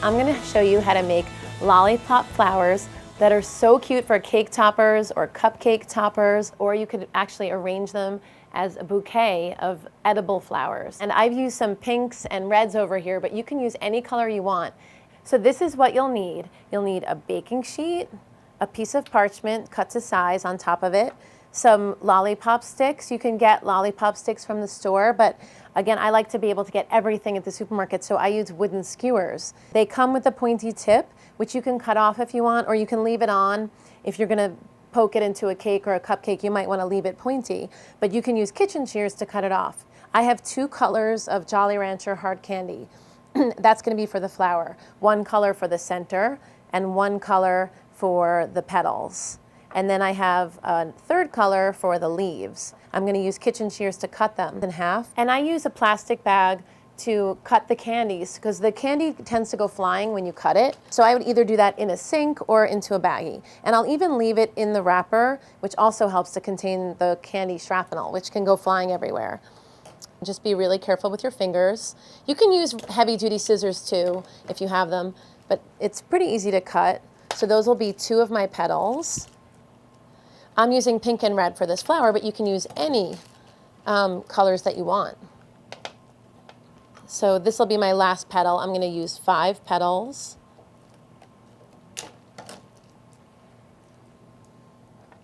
I'm going to show you how to make lollipop flowers that are so cute for cake toppers or cupcake toppers, or you could actually arrange them as a bouquet of edible flowers. And I've used some pinks and reds over here, but you can use any color you want. So this is what you'll need. You'll need a baking sheet, a piece of parchment cut to size on top of it, some lollipop sticks. You can get lollipop sticks from the store, but again, I like to be able to get everything at the supermarket, so I use wooden skewers. They come with a pointy tip, which you can cut off if you want, or you can leave it on. If you're gonna poke it into a cake or a cupcake, you might wanna leave it pointy, but you can use kitchen shears to cut it off. I have 2 colors of Jolly Rancher hard candy. That's gonna be for the flower. 1 color for the center and 1 color for the petals. And then I have a 3rd color for the leaves. I'm gonna use kitchen shears to cut them in half. And I use a plastic bag to cut the candies because the candy tends to go flying when you cut it. So I would either do that in a sink or into a baggie. And I'll even leave it in the wrapper, which also helps to contain the candy shrapnel, which can go flying everywhere. Just be really careful with your fingers. You can use heavy-duty scissors too if you have them, but it's pretty easy to cut. So those will be 2 of my petals. I'm using pink and red for this flower, but you can use any colors that you want. So this will be my last petal. I'm going to use 5 petals.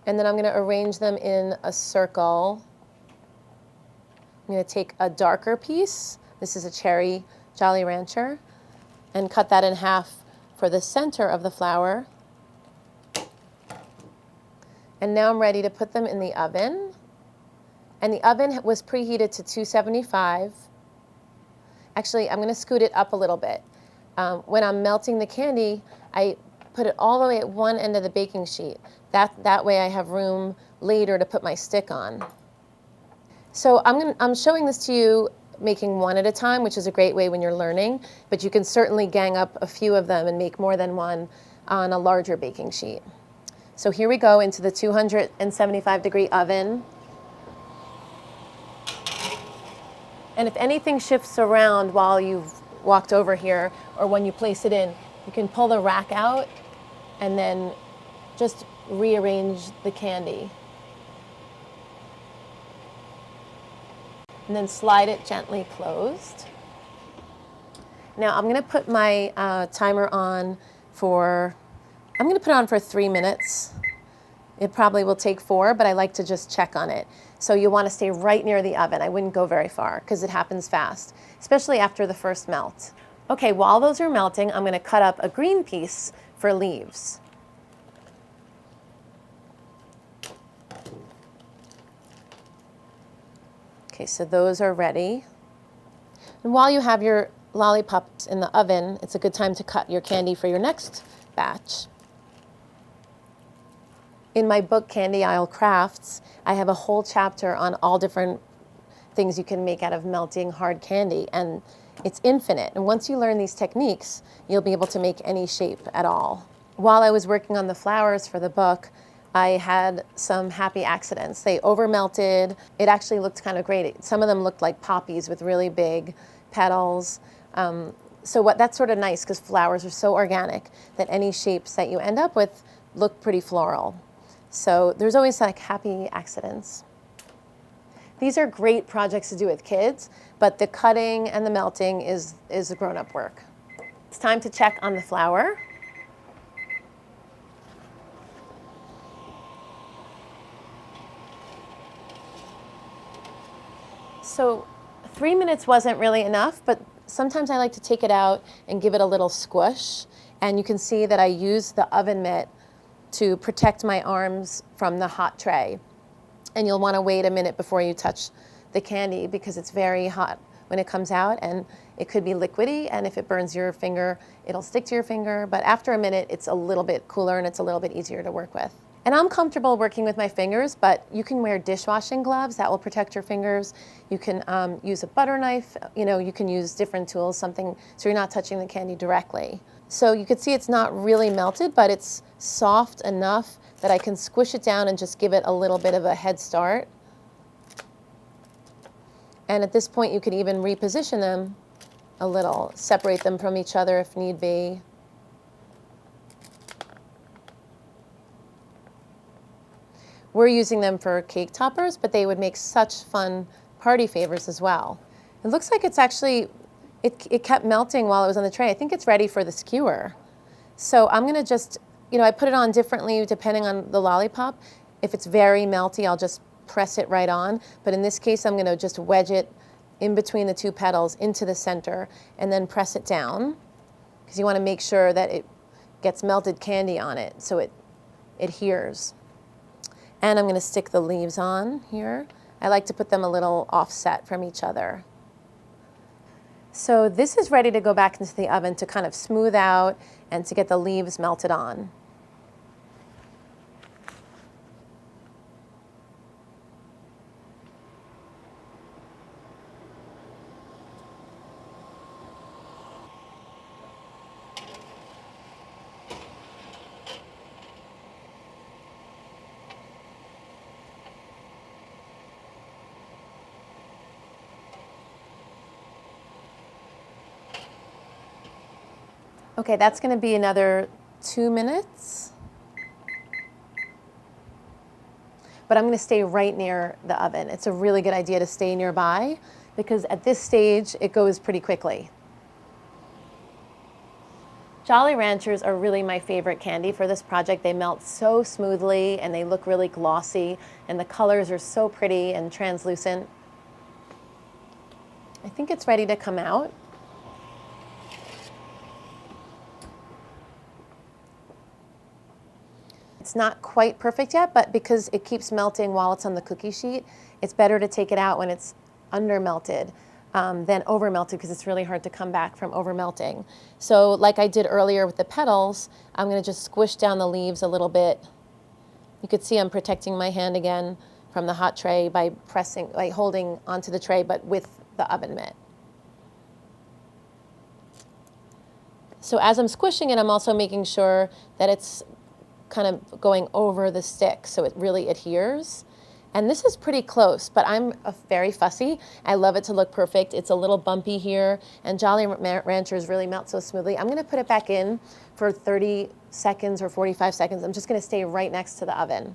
And then I'm going to arrange them in a circle. I'm going to take a darker piece. This is a cherry Jolly Rancher, and cut that in half for the center of the flower. And now I'm ready to put them in the oven. And the oven was preheated to 275. Actually, I'm gonna scoot it up a little bit. When I'm melting the candy, I put it all the way at one end of the baking sheet. That way I have room later to put my stick on. So I'm showing this to you making one at a time, which is a great way when you're learning, but you can certainly gang up a few of them and make more than one on a larger baking sheet. So here we go into the 275-degree oven. And if anything shifts around while you've walked over here or when you place it in, you can pull the rack out and then just rearrange the candy. And then slide it gently closed. Now I'm gonna put my timer on for, I'm gonna put it on for 3 minutes. It probably will take 4, but I like to just check on it. So you wanna stay right near the oven. I wouldn't go very far because it happens fast, especially after the first melt. Okay, while those are melting, I'm gonna cut up a green piece for leaves. Okay, so those are ready. And while you have your lollipops in the oven, it's a good time to cut your candy for your next batch. In my book, Candy Aisle Crafts, I have a whole chapter on all different things you can make out of melting hard candy, and it's infinite. And once you learn these techniques, you'll be able to make any shape at all. While I was working on the flowers for the book, I had some happy accidents. They over melted. It actually looked kind of great. Some of them looked like poppies with really big petals. That's sort of nice because flowers are so organic that any shapes that you end up with look pretty floral. So there's always like happy accidents. These are great projects to do with kids, but the cutting and the melting is a grown-up work. It's time to check on the flower. So 3 minutes wasn't really enough, but sometimes I like to take it out and give it a little squish. And you can see that I use the oven mitt to protect my arms from the hot tray. And you'll want to wait a minute before you touch the candy because it's very hot when it comes out, and it could be liquidy, and if it burns your finger, it'll stick to your finger. But after a minute, it's a little bit cooler and it's a little bit easier to work with. And I'm comfortable working with my fingers, but you can wear dishwashing gloves that will protect your fingers. You can use a butter knife, you can use different tools, something so you're not touching the candy directly. So you can see it's not really melted, but it's soft enough that I can squish it down and just give it a little bit of a head start. And at this point, you could even reposition them a little, separate them from each other if need be. We're using them for cake toppers, but they would make such fun party favors as well. It looks like it's actually, it kept melting while it was on the tray. I think it's ready for the skewer. So I'm gonna just, I put it on differently depending on the lollipop. If it's very melty, I'll just press it right on. But in this case, I'm gonna just wedge it in between the two petals into the center and then press it down, because you wanna make sure that it gets melted candy on it so it adheres. And I'm gonna stick the leaves on here. I like to put them a little offset from each other. So this is ready to go back into the oven to kind of smooth out and to get the leaves melted on. Okay, that's gonna be another 2 minutes. But I'm gonna stay right near the oven. It's a really good idea to stay nearby because at this stage, it goes pretty quickly. Jolly Ranchers are really my favorite candy for this project. They melt so smoothly and they look really glossy and the colors are so pretty and translucent. I think it's ready to come out. It's not quite perfect yet, but because it keeps melting while it's on the cookie sheet, it's better to take it out when it's under melted than over melted, because it's really hard to come back from over melting. So like I did earlier with the petals, I'm gonna just squish down the leaves a little bit. You could see I'm protecting my hand again from the hot tray by holding onto the tray, but with the oven mitt. So as I'm squishing it, I'm also making sure that it's kind of going over the stick so it really adheres. And this is pretty close, but I'm very fussy. I love it to look perfect. It's a little bumpy here, and Jolly Ranchers really melt so smoothly. I'm gonna put it back in for 30 seconds or 45 seconds. I'm just gonna stay right next to the oven.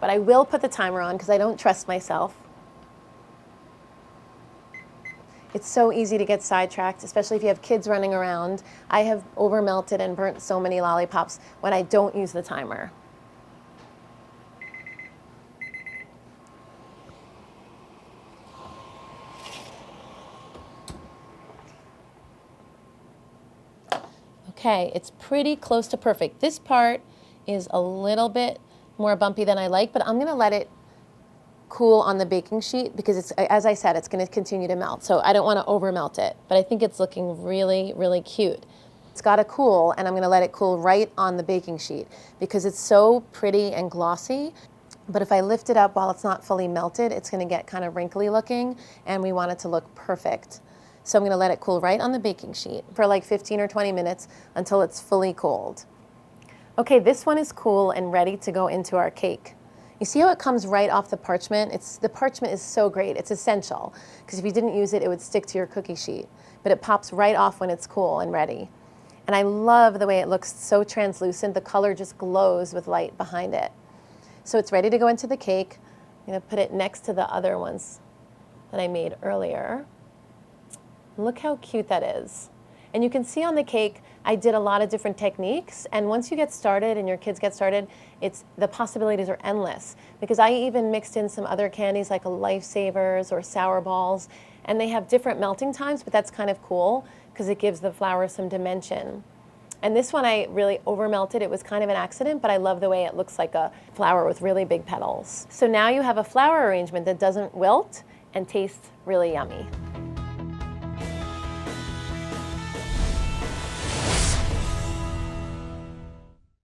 But I will put the timer on because I don't trust myself. It's so easy to get sidetracked, especially if you have kids running around. I have over melted and burnt so many lollipops when I don't use the timer. Okay, it's pretty close to perfect. This part is a little bit more bumpy than I like, but I'm gonna let it cool on the baking sheet because it's, as I said, it's going to continue to melt. So I don't want to over melt it, but I think it's looking really, really cute. It's got to cool, and I'm going to let it cool right on the baking sheet because it's so pretty and glossy. But if I lift it up while it's not fully melted, it's going to get kind of wrinkly looking, and we want it to look perfect. So I'm going to let it cool right on the baking sheet for like 15 or 20 minutes until it's fully cooled. Okay, this one is cool and ready to go into our cake. You see how it comes right off the parchment? The parchment is so great. It's essential because if you didn't use it, it would stick to your cookie sheet. But it pops right off when it's cool and ready. And I love the way it looks so translucent. The color just glows with light behind it. So it's ready to go into the cake. I'm gonna put it next to the other ones that I made earlier. Look how cute that is. And you can see on the cake, I did a lot of different techniques, and once you get started and your kids get started, the possibilities are endless. Because I even mixed in some other candies like a Lifesavers or Sour Balls, and they have different melting times, but that's kind of cool because it gives the flower some dimension. And this one I really over melted. It was kind of an accident, but I love the way it looks like a flower with really big petals. So now you have a flower arrangement that doesn't wilt and tastes really yummy.